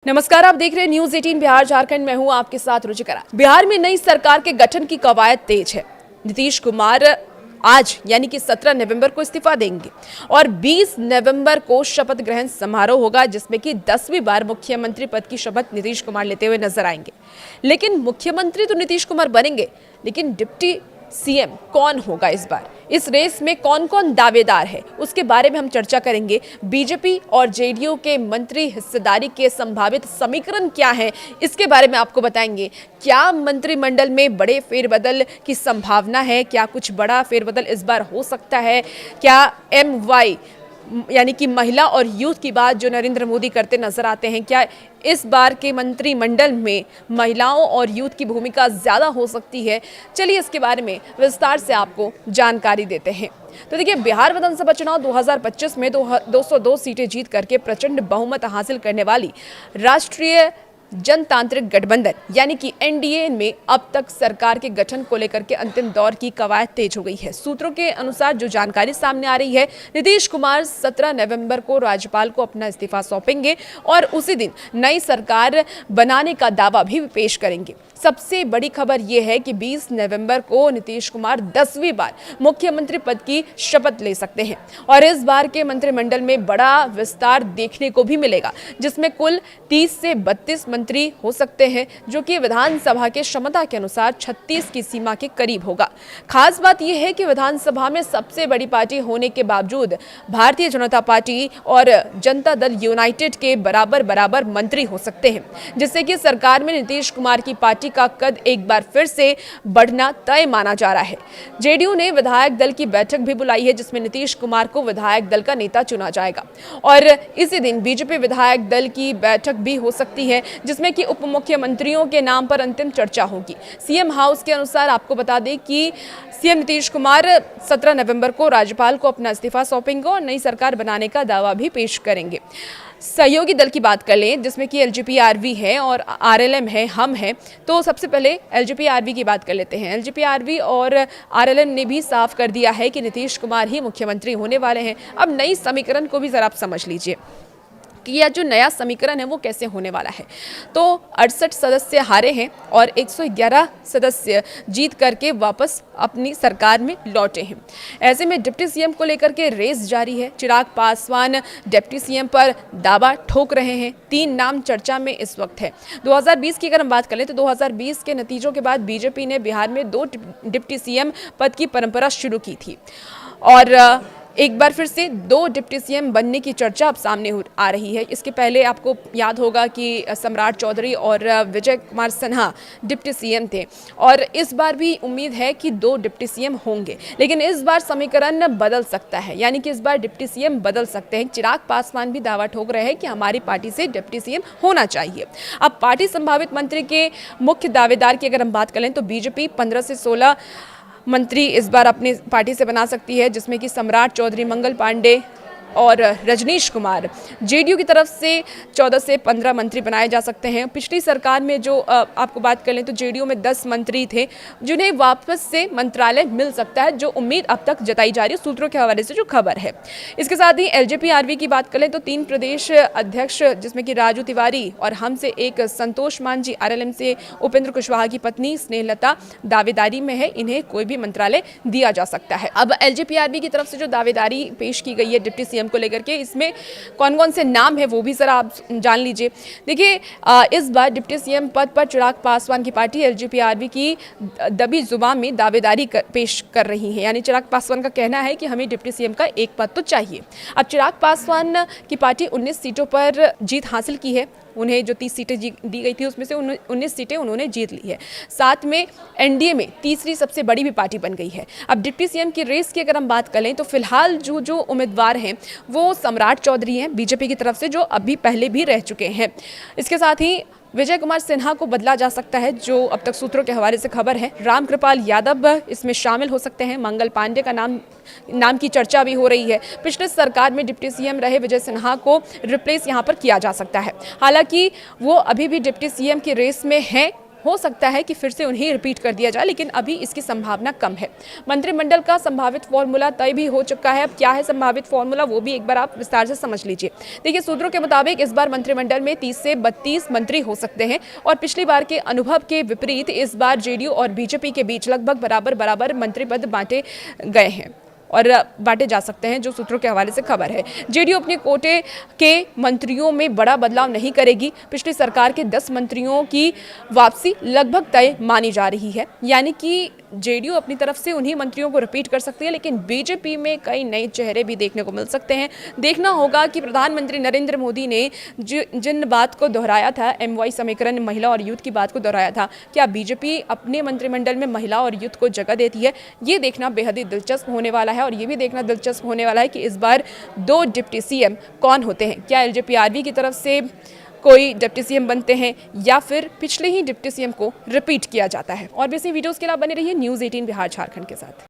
नमस्कार, आप देख रहे हैं न्यूज 18 बिहार झारखंड। मैं हूं आपके साथ रुचिकरा। बिहार में नई सरकार के गठन की कवायद तेज है। नीतीश कुमार आज यानी कि 17 नवंबर को इस्तीफा देंगे और 20 नवंबर को शपथ ग्रहण समारोह होगा, जिसमें कि 10वीं बार मुख्यमंत्री पद की शपथ नीतीश कुमार लेते हुए नजर आएंगे। लेकिन मुख्यमंत्री तो नीतीश कुमार बनेंगे, लेकिन डिप्टी सीएम कौन होगा इस बार? इस रेस में कौन कौन दावेदार है, उसके बारे में हम चर्चा करेंगे। बीजेपी और जेडीयू के मंत्री हिस्सेदारी के संभावित समीकरण क्या है, इसके बारे में आपको बताएंगे। क्या मंत्रिमंडल में बड़े फेरबदल की संभावना है? क्या कुछ बड़ा फेरबदल इस बार हो सकता है? क्या MY यानी कि महिला और यूथ की बात जो नरेंद्र मोदी करते नजर आते हैं, क्या इस बार के मंत्रिमंडल में महिलाओं और यूथ की भूमिका ज्यादा हो सकती है? चलिए इसके बारे में विस्तार से आपको जानकारी देते हैं। तो देखिए, बिहार विधानसभा चुनाव 2025 में 202 सीटें जीत करके प्रचंड बहुमत हासिल करने वाली राष्ट्रीय जनतांत्रिक गठबंधन यानी कि NDA में अब तक सरकार के गठन को लेकर के अंतिम दौर की कवायद तेज हो गई है। सूत्रों के अनुसार जो जानकारी सामने आ रही है, नीतीश कुमार 17 नवंबर को राज्यपाल को अपना इस्तीफा सौंपेंगे और उसी दिन नई सरकार बनाने का दावा भी पेश करेंगे। सबसे बड़ी खबर यह है कि 20 नवंबर को नीतीश कुमार 10वीं बार मुख्यमंत्री पद की शपथ ले सकते हैं और इस बार के मंत्रिमंडल में बड़ा विस्तार देखने को भी मिलेगा, जिसमें कुल 30 से 32 मंत्री हो सकते हैं, जो कि विधानसभा के क्षमता के अनुसार 36 की सीमा के करीब होगा। खास बात यह है कि विधानसभा में सबसे बड़ी पार्टी होने के बावजूद भारतीय जनता पार्टी और जनता दल यूनाइटेड के बराबर मंत्री हो सकते हैं, जिससे कि सरकार में नीतीश कुमार की पार्टी का कद एक बार फिर से बढ़ना तय माना जा रहा है। जेडीयू ने विधायक दल की बैठक भी बुलाई है, जिसमें नीतीश कुमार को विधायक दल का नेता चुना जाएगा और इसी दिन बीजेपी विधायक दल की बैठक भी हो सकती है, जिसमें कि उप मुख्यमंत्रियों के नाम पर अंतिम चर्चा होगी। सीएम हाउस के अनुसार आपको बता दें कि सीएम नीतीश कुमार 17 नवंबर को राज्यपाल को अपना इस्तीफा सौंपेंगे और नई सरकार बनाने का दावा भी पेश करेंगे। सहयोगी दल की बात कर लें, जिसमें कि LGP-RV है और RLM है, हम हैं। तो सबसे पहले LGP-RV की बात कर लेते हैं। LGP-RV और RLM ने भी साफ कर दिया है कि नीतीश कुमार ही मुख्यमंत्री होने वाले हैं। अब नई समीकरण को भी जरा आप समझ लीजिए कि यह जो नया समीकरण है वो कैसे होने वाला है। तो 68 सदस्य हारे हैं और 111 सदस्य जीत करके वापस अपनी सरकार में लौटे हैं। ऐसे में डिप्टी सीएम को लेकर के रेस जारी है। चिराग पासवान डिप्टी सीएम पर दावा ठोक रहे हैं। 3 नाम चर्चा में इस वक्त है। 2020 की अगर हम बात करें तो 2020 के नतीजों के बाद बीजेपी ने बिहार में 2 डिप्टी सीएम पद की परंपरा शुरू की थी और एक बार फिर से 2 डिप्टी सीएम बनने की चर्चा अब सामने आ रही है। इसके पहले आपको याद होगा कि सम्राट चौधरी और विजय कुमार सिन्हा डिप्टी सीएम थे और इस बार भी उम्मीद है कि 2 डिप्टी सीएम होंगे, लेकिन इस बार समीकरण बदल सकता है, यानी कि इस बार डिप्टी सीएम बदल सकते हैं। चिराग पासवान भी दावा ठोक रहे हैं कि हमारी पार्टी से डिप्टी सीएम होना चाहिए। अब पार्टी संभावित मंत्री के मुख्य दावेदार की अगर हम बात करें तो बीजेपी 15 से 16 मंत्री इस बार अपनी पार्टी से बना सकती है, जिसमें कि सम्राट चौधरी, मंगल पांडे और रजनीश कुमार। जेडीयू की तरफ से 14 से 15 मंत्री बनाए जा सकते हैं। पिछली सरकार में जो आपको बात कर लें तो जेडीयू में 10 मंत्री थे, जिन्हें वापस से मंत्रालय मिल सकता है, जो उम्मीद अब तक जताई जा रही है सूत्रों के हवाले से जो खबर है। इसके साथ ही LGP-RV की बात करें तो 3 प्रदेश अध्यक्ष, जिसमें कि राजू तिवारी और हम से एक संतोष मांझी, RLM से उपेंद्र कुशवाहा की पत्नी स्नेहलता दावेदारी में है। इन्हें कोई भी मंत्रालय दिया जा सकता है। अब LGP-RV की तरफ से जो दावेदारी पेश की गई है डिप्टी सीएम को लेकर के, इसमें कौन कौन से नाम है वो भी जरा आप जान लीजिए। देखिए, इस बार डिप्टी सीएम पद पर चिराग पासवान की पार्टी LGP-RV की दबी जुबान में दावेदारी पेश कर रही है, यानी चिराग पासवान का कहना है कि हमें डिप्टी सीएम का एक पद तो चाहिए। अब चिराग पासवान की पार्टी 19 सीटों पर जीत हासिल की है। उन्हें जो 30 सीटें दी गई थी उसमें से 19 सीटें उन्होंने जीत ली है। साथ में NDA में तीसरी सबसे बड़ी भी पार्टी बन गई है। अब डिप्टी सीएम की रेस की अगर हम बात करें तो फिलहाल जो उम्मीदवार हैं वो सम्राट चौधरी हैं बीजेपी की तरफ से, जो अभी पहले भी रह चुके हैं। इसके साथ ही विजय कुमार सिन्हा को बदला जा सकता है, जो अब तक सूत्रों के हवाले से खबर है। रामकृपाल यादव इसमें शामिल हो सकते हैं। मंगल पांडे का नाम की चर्चा भी हो रही है। पिछले सरकार में डिप्टी सीएम रहे विजय सिन्हा को रिप्लेस यहां पर किया जा सकता है। हालांकि वो अभी भी डिप्टी सीएम की रेस में हैं हो सकता है कि फिर से उन्हें रिपीट कर दिया जाए, लेकिन अभी इसकी संभावना कम है। मंत्रिमंडल का संभावित फॉर्मूला तय भी हो चुका है। अब क्या है संभावित फॉर्मूला, वो भी एक बार आप विस्तार से समझ लीजिए। देखिए, सूत्रों के मुताबिक इस बार मंत्रिमंडल में 30 से 32 मंत्री हो सकते हैं और पिछली बार के अनुभव के विपरीत इस बार जेडीयू और बीजेपी के बीच लगभग बराबर बराबर मंत्री पद बांटे गए हैं और बांटे जा सकते हैं, जो सूत्रों के हवाले से खबर है। जेडीयू अपने कोटे के मंत्रियों में बड़ा बदलाव नहीं करेगी। पिछली सरकार के 10 मंत्रियों की वापसी लगभग तय मानी जा रही है, यानी कि जेडीयू अपनी तरफ से उन्हीं मंत्रियों को रिपीट कर सकती है, लेकिन बीजेपी में कई नए चेहरे भी देखने को मिल सकते हैं। देखना होगा कि प्रधानमंत्री नरेंद्र मोदी ने जिन बात को दोहराया था, MY समीकरण, महिला और यूथ की बात को दोहराया था, क्या बीजेपी अपने मंत्रिमंडल में महिला और यूथ को जगह देती है? ये देखना बेहद ही दिलचस्प होने वाला है। और ये भी देखना दिलचस्प होने वाला है कि इस बार 2 डिप्टी CM कौन होते हैं। क्या LJPRB की तरफ से कोई डिप्टी CM बनते हैं या फिर पिछले ही डिप्टी CM को रिपीट किया जाता है। और भी ऐसी वीडियोस के लिए बने रहिए न्यूज़ 18 बिहार झारखंड के साथ।